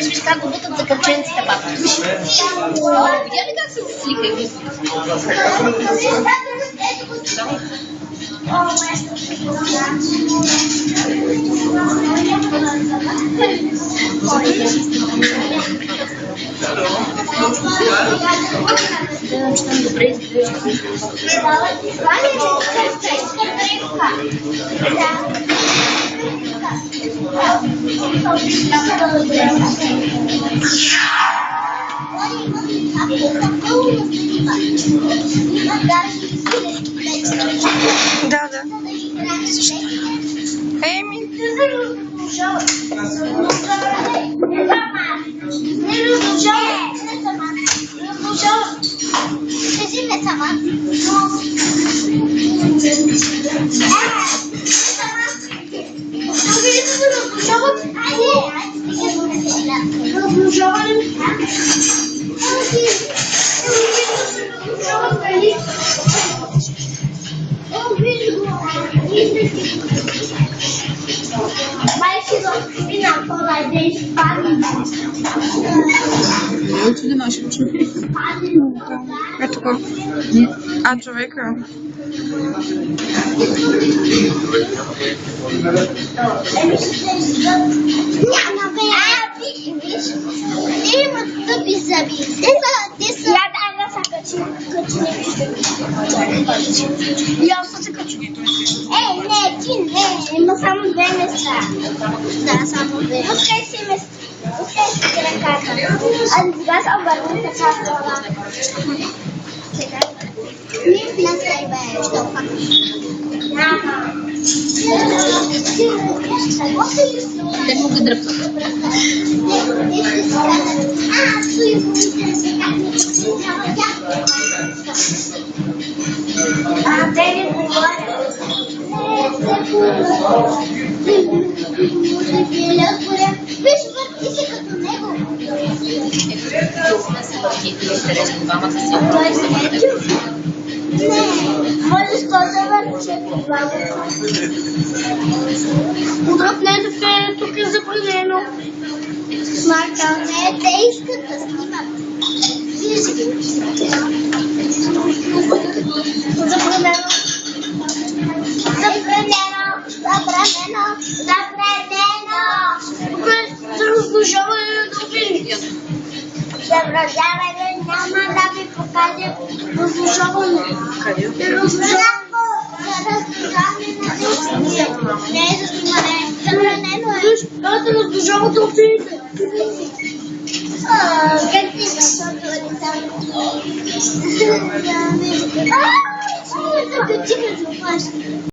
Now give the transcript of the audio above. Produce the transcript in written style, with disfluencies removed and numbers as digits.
Виж как го бутат за капченците, папа. Видя ли как се слика? Добре, Да. Еми. Кажи ме сама. Отиде нашия човек. Ето го. А човека? Няма бе. Виж. Има тъпи зъби. Те са... Я дай да се качи. Я се качу. Не, ти не. Има само две места. Да, само две. Пускай си места. Пускай си ръката. А сега се обърни така. Сега. Не влезай, бе. Що пак? те му ги дръпват. Те не говорят. Виж, върти се като него. Се върти, интересно, двамата си. Не, можеш да върче двамата. Удръпнете, тук е забранено. Марка, не, те искат да снимат. Виж ги. Забранено. Разрушаване на дълбини. Забраняване няма да ви покажем. Разрушаване. Не е за снимане. Забранено е. Виж, да разрушавате общините. Как ти защото не само? Чакай, че ме